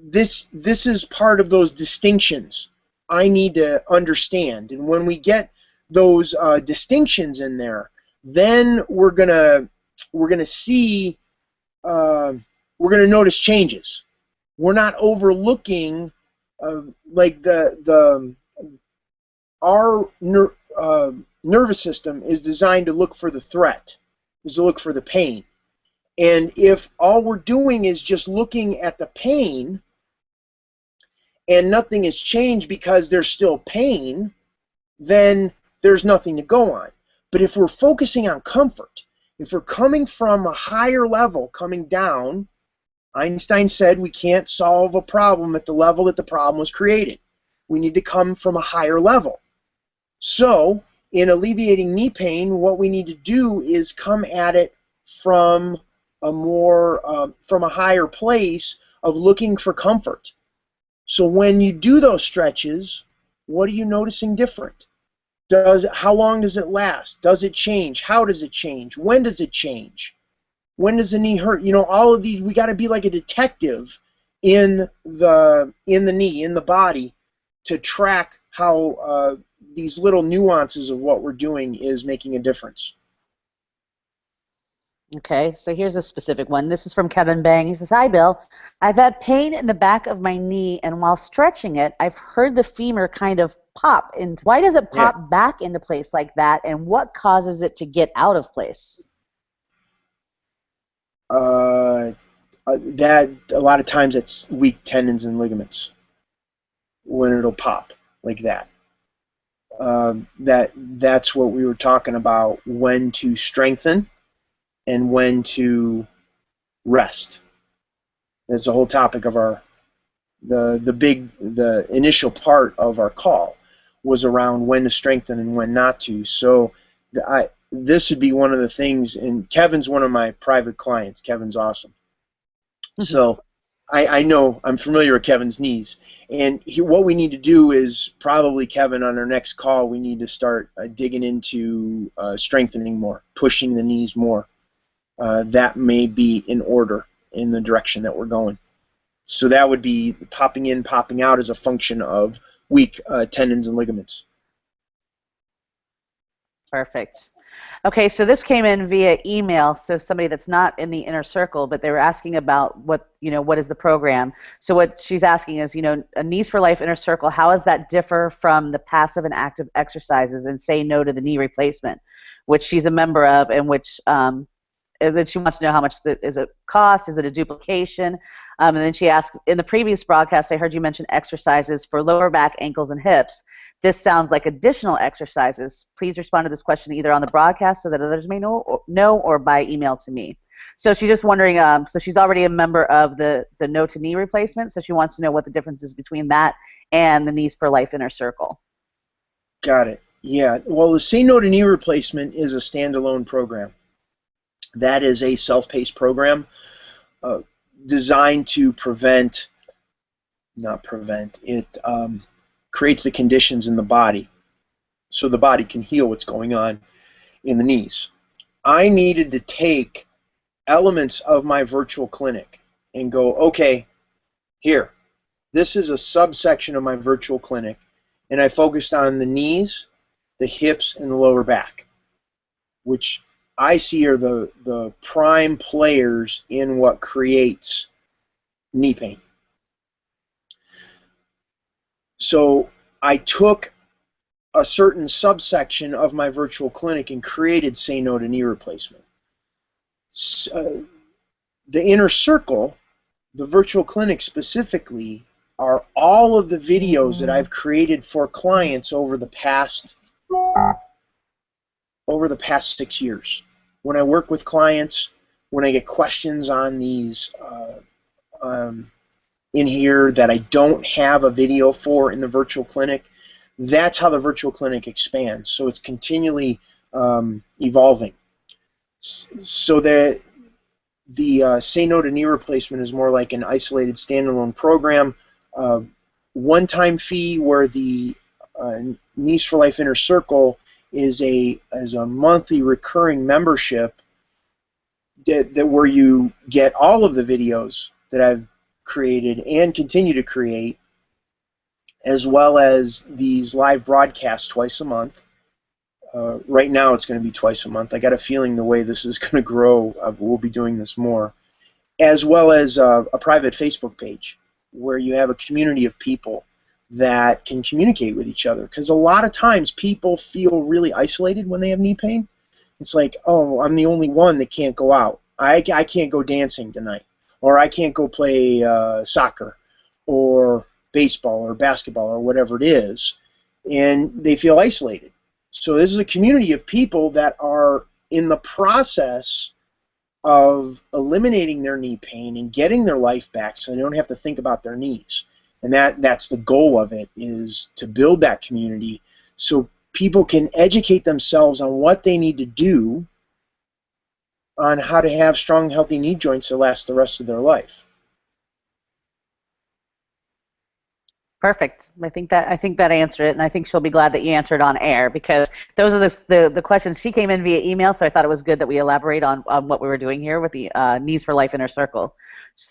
this is part of those distinctions I need to understand. And when we get those distinctions in there, then we're gonna see we're gonna notice changes. We're not overlooking like our nervous system is designed to look for the threat, is to look for the pain. And if all we're doing is just looking at the pain and nothing has changed because there's still pain, then there's nothing to go on. But if we're focusing on comfort, if we're coming from a higher level, coming down, Einstein said we can't solve a problem at the level that the problem was created. We need to come from a higher level. So, in alleviating knee pain, what we need to do is come at it from from a higher place of looking for comfort. So when you do those stretches, what are you noticing different? How long does it last? Does it change? How does it change? When does it change? When does the knee hurt? You know, all of these, we got to be like a detective in the knee, in the body, to track how these little nuances of what we're doing is making a difference. Okay, so here's a specific one. This is from Kevin Bang. He says, "Hi, Bill. I've had pain in the back of my knee, and while stretching it, I've heard the femur kind of pop. And why does it pop back into place like that, and what causes it to get out of place?" That a lot of times it's weak tendons and ligaments when it'll pop like that. That's what we were talking about, when to strengthen and when to rest. That's the whole topic of the initial part of our call was around when to strengthen and when not to. So this would be one of the things, and Kevin's one of my private clients. Kevin's awesome. So I know, I'm familiar with Kevin's knees. And what we need to do is probably, Kevin, on our next call, we need to start digging into strengthening more, pushing the knees more. That may be in order in the direction that we're going. So that would be popping in, popping out as a function of weak tendons and ligaments. Perfect. Okay, so this came in via email, so somebody that's not in the inner circle, but they were asking about what is the program. So what she's asking is, a Knees for Life inner circle, how does that differ from the passive and active exercises and say no to the knee replacement, which she's a member of, and which and then she wants to know how much is it cost, is it a duplication? And then she asks, in the previous broadcast, I heard you mention exercises for lower back, ankles, and hips. This sounds like additional exercises. Please respond to this question either on the broadcast so that others may know or by email to me. So she's just wondering, so she's already a member of the No to Knee replacement, so she wants to know what the difference is between that and the Knees for Life inner circle. Got it. Yeah. Well, the Say No to Knee replacement is a standalone program. That is a self-paced program designed to creates the conditions in the body so the body can heal what's going on in the knees. I needed to take elements of my virtual clinic and go, okay, here, this is a subsection of my virtual clinic, and I focused on the knees, the hips, and the lower back, which I see are the prime players in what creates knee pain. So I took a certain subsection of my virtual clinic and created Say No to Knee replacement. The inner circle, the virtual clinic specifically, are all of the videos that I've created for clients over the past 6 years. When I work with clients, when I get questions on these in here that I don't have a video for in the virtual clinic, that's how the virtual clinic expands. So it's continually evolving. So the Say No to Knee replacement is more like an isolated standalone program, one-time fee, where the Knees for Life Inner Circle is a monthly recurring membership that where you get all of the videos that I've created and continue to create, as well as these live broadcasts twice a month. Right now it's going to be twice a month. I got a feeling the way this is going to grow, we'll be doing this more, as well as a private Facebook page where you have a community of people that can communicate with each other, because a lot of times people feel really isolated when they have knee pain, It's like, oh, I'm the only one that can't go out. I can't go dancing tonight, or I can't go play soccer, or baseball, or basketball, or whatever it is, and they feel isolated. So this is a community of people that are in the process of eliminating their knee pain and getting their life back so they don't have to think about their knees. And that's the goal of it, is to build that community so people can educate themselves on what they need to do on how to have strong, healthy knee joints that last the rest of their life. Perfect. I think that answered it, and I think she'll be glad that you answered on air, because those are the questions. She came in via email, so I thought it was good that we elaborate on what we were doing here with the Knees for Life Inner Circle.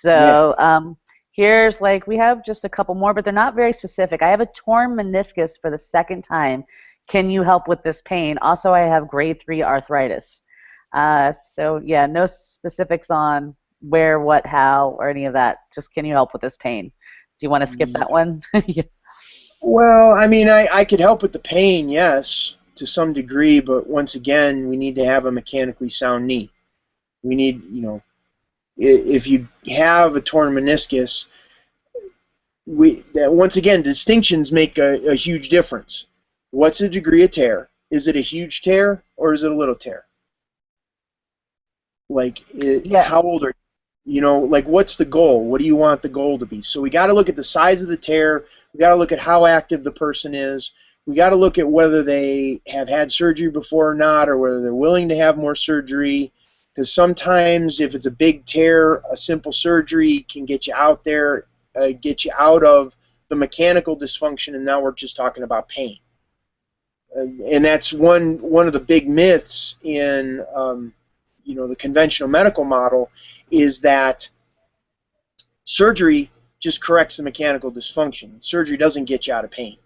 Yeah. So here's, like, we have just a couple more, but they're not very specific. I have a torn meniscus for the second time. Can you help with this pain? Also, I have grade 3 arthritis. So yeah, no specifics on where, what, how, or any of that. Just, can you help with this pain? Do you want to skip that one? Yeah. Well, I mean, I could help with the pain, yes, to some degree, but once again, we need to have a mechanically sound knee. We need, if you have a torn meniscus, once again, distinctions make a huge difference. What's the degree of tear? Is it a huge tear, or is it a little tear? Like, Yeah. how old are you? Like, what's the goal? What do you want the goal to be? So we got to look at the size of the tear. We got to look at how active the person is. We got to look at whether they have had surgery before or not, or whether they're willing to have more surgery. Because sometimes, if it's a big tear, a simple surgery can get you out there, get you out of the mechanical dysfunction, and now we're just talking about pain. And that's one of the big myths in the conventional medical model, is that surgery just corrects the mechanical dysfunction. Surgery doesn't get you out of pain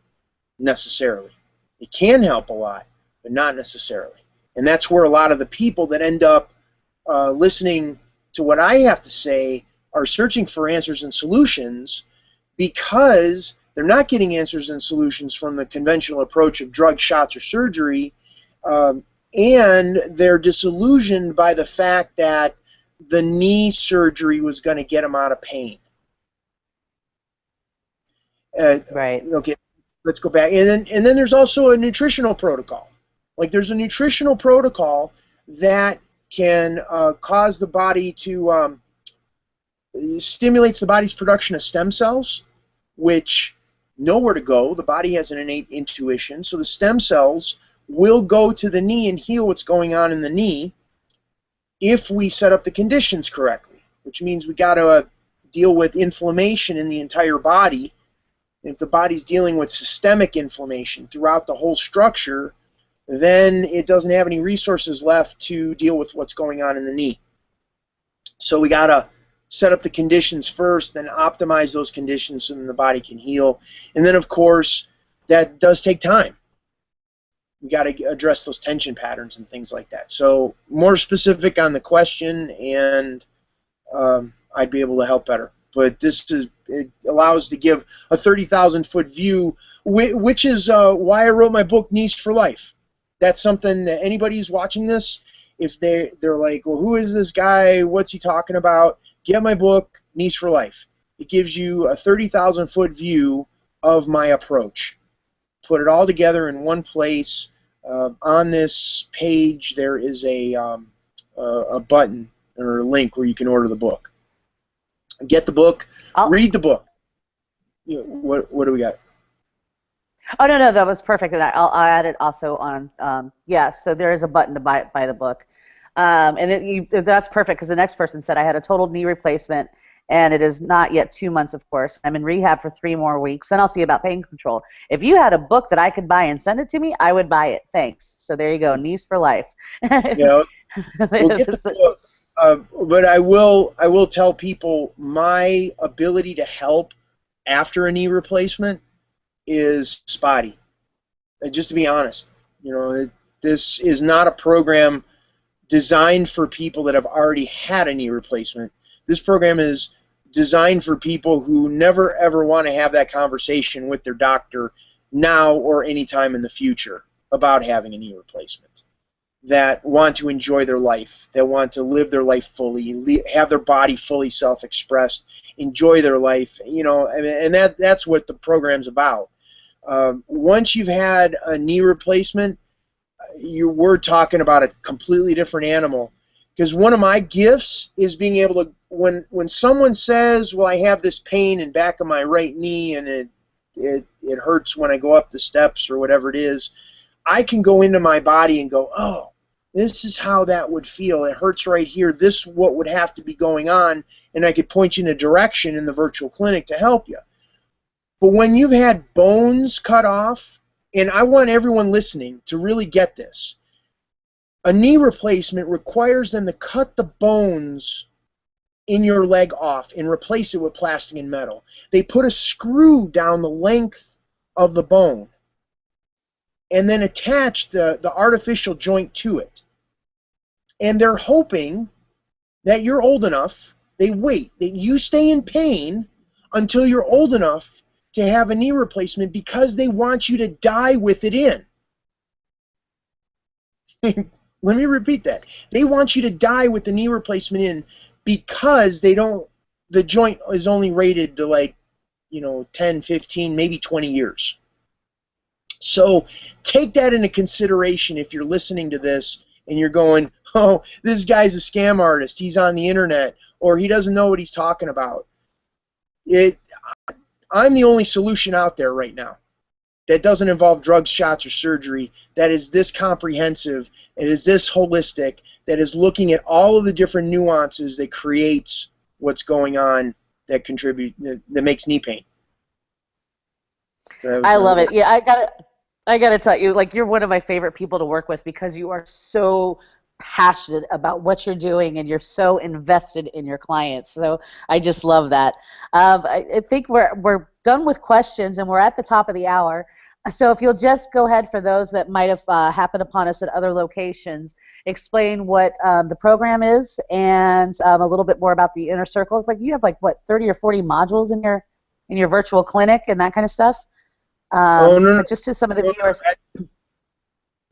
necessarily. It can help a lot, but not necessarily. And that's where a lot of the people that end up listening to what I have to say are searching for answers and solutions, because they're not getting answers and solutions from the conventional approach of drugs, shots, or surgery, and they're disillusioned by the fact that the knee surgery was going to get them out of pain. Right. Okay, let's go back. And then there's also a nutritional protocol. Like, there's a nutritional protocol that can cause the body to stimulates the body's production of stem cells, which know where to go. The body has an innate intuition, so the stem cells will go to the knee and heal what's going on in the knee if we set up the conditions correctly, which means we got to deal with inflammation in the entire body. If the body's dealing with systemic inflammation throughout the whole structure, then it doesn't have any resources left to deal with what's going on in the knee. So we got to set up the conditions first, then optimize those conditions so that the body can heal. And then, of course, that does take time. We got to address those tension patterns and things like that. So more specific on the question, and I'd be able to help better. But it allows to give a 30,000-foot view, which is why I wrote my book, Knees for Life. That's something that anybody who's watching this, if they're like, well, who is this guy? What's he talking about? Get my book, Knees for Life. It gives you a 30,000-foot view of my approach. Put it all together in one place. On this page, there is a button or a link where you can order the book. Get the book. Read the book. What do we got? Oh, no, that was perfect, and I'll add it also on. Yeah, so there is a button to buy the book, and that's perfect, because the next person said I had a total knee replacement, and it is not yet 2 months, of course. I'm in rehab for 3 more weeks. Then I'll see about pain control. If you had a book that I could buy and send it to me, I would buy it. Thanks. So there you go, Knees for Life. We'll get the book. But I will tell people my ability to help after a knee replacement is spotty. Just to be honest, this is not a program designed for people that have already had a knee replacement. This program is designed for people who never ever want to have that conversation with their doctor now or any time in the future about having a knee replacement. that want to enjoy their life, that want to live their life fully, have their body fully self-expressed, enjoy their life, and that's what the program's about. Once you've had a knee replacement, we're talking about a completely different animal. Because one of my gifts is being able to, when someone says, well, I have this pain in back of my right knee and it hurts when I go up the steps or whatever it is, I can go into my body and go, oh, this is how that would feel. It hurts right here. This is what would have to be going on, and I could point you in a direction in the virtual clinic to help you. But when you've had bones cut off, and I want everyone listening to really get this, a knee replacement requires them to cut the bones in your leg off and replace it with plastic and metal. They put a screw down the length of the bone and then attach the artificial joint to it. And they're hoping that you're old enough, they wait, that you stay in pain until you're old enough to have a knee replacement because they want you to die with it in. Let me repeat that. They want you to die with the knee replacement in because the joint is only rated to 10, 15, maybe 20 years. So take that into consideration if you're listening to this and you're going, oh, this guy's a scam artist, he's on the internet, or he doesn't know what he's talking about. I'm the only solution out there right now that doesn't involve drugs, shots, or surgery, that is this comprehensive, it is this holistic, that is looking at all of the different nuances that creates what's going on that makes knee pain. So I love it. Yeah, I gotta tell you, you're one of my favorite people to work with because you are so passionate about what you're doing and you're so invested in your clients. So I just love that. I think we're done with questions and we're at the top of the hour. So if you'll just go ahead, for those that might have happened upon us at other locations, explain what the program is and a little bit more about the inner circle. You have 30 or 40 modules in your virtual clinic and that kind of stuff. No. But just to some of the viewers.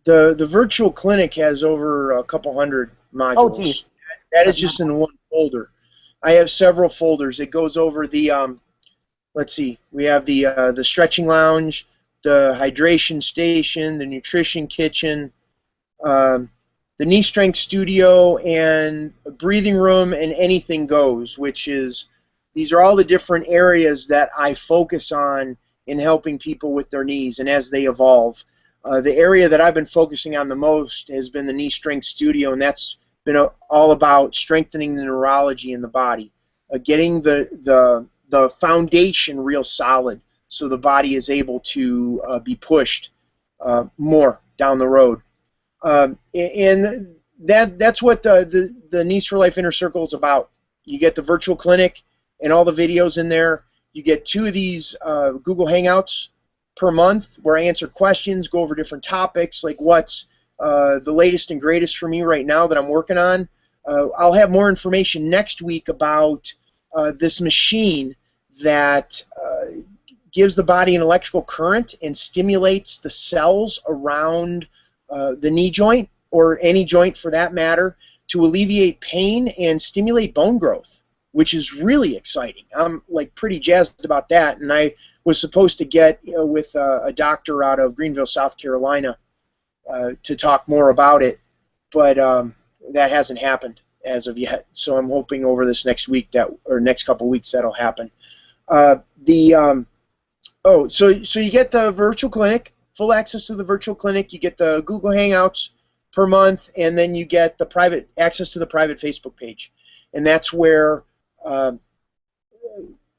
The virtual clinic has over a couple hundred modules. Oh, geez. That is just in one folder. I have several folders. It goes over the, let's see, we have the stretching lounge, the hydration station, the nutrition kitchen, the knee strength studio, and a breathing room, and anything goes, these are all the different areas that I focus on in helping people with their knees and as they evolve. The area that I've been focusing on the most has been the knee strength studio, and that's been all about strengthening the neurology in the body, getting the foundation real solid so the body is able to be pushed more down the road. And that's what the Knees for Life Inner Circle is about. You get the virtual clinic and all the videos in there. You get 2 of these Google Hangouts per month where I answer questions, go over different topics, like what's the latest and greatest for me right now that I'm working on. I'll have more information next week about this machine that gives the body an electrical current and stimulates the cells around the knee joint, or any joint for that matter, to alleviate pain and stimulate bone growth, which is really exciting. I'm pretty jazzed about that, and I was supposed to get with a doctor out of Greenville, South Carolina, to talk more about it, but that hasn't happened as of yet. So I'm hoping over this next week or next couple weeks that'll happen. So you get the virtual clinic, full access to the virtual clinic. You get the Google Hangouts per month, and then you get the private access to the private Facebook page, and that's where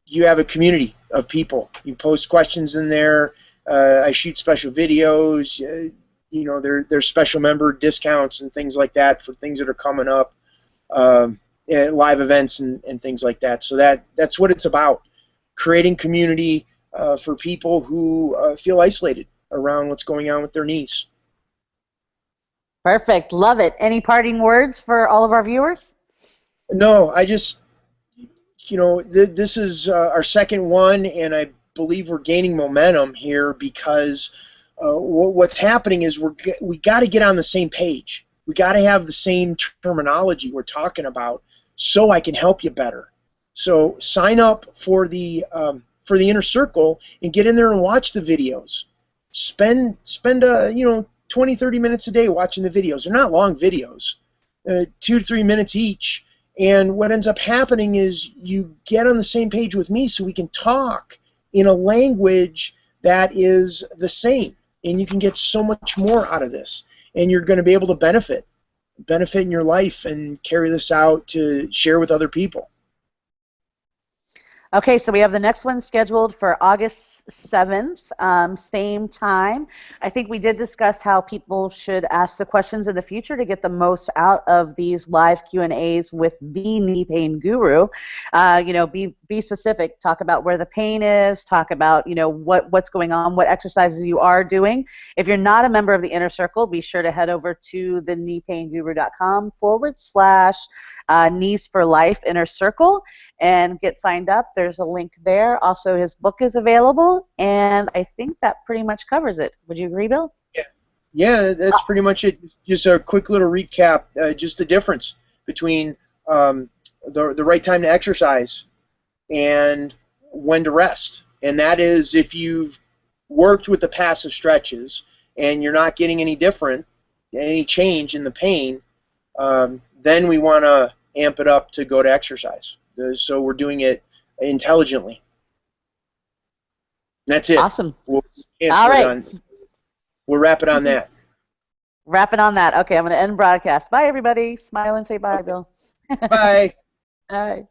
you have a community of people. You post questions in there. I shoot special videos. There's special member discounts and things like that for things that are coming up, live events and things like that. So that's what it's about, creating community for people who feel isolated around what's going on with their knees. Perfect. Love it. Any parting words for all of our viewers? No, I just, this is our second one, and I believe we're gaining momentum here because what's happening is we got to get on the same page. We got to have the same terminology we're talking about so I can help you better. So sign up for the inner circle and get in there and watch the videos. Spend 20, 30 minutes a day watching the videos. They're not long videos, 2 to 3 minutes each. And what ends up happening is you get on the same page with me so we can talk in a language that is the same. And you can get so much more out of this. And you're going to be able to benefit in your life and carry this out to share with other people. Okay, so we have the next one scheduled for August 7th, same time. I think we did discuss how people should ask the questions in the future to get the most out of these live Q&As with the knee pain guru. Be specific. Talk about where the pain is. Talk about, what's going on, what exercises you are doing. If you're not a member of the Inner Circle, be sure to head over to thekneepainguru.com/Knees for Life Inner Circle and get signed up. There's a link there. Also, his book is available, and I think that pretty much covers it. Would you agree, Bill? Yeah, that's pretty much it. Just a quick little recap, just the difference between the right time to exercise and when to rest. And that is if you've worked with the passive stretches and you're not getting any change in the pain, then we want to amp it up to go to exercise. So we're doing it intelligently. That's it. Awesome. All right. We'll wrap it on that. Wrap it on that. Okay, I'm going to end broadcast. Bye, everybody. Smile and say bye, Bill. Bye. Bye.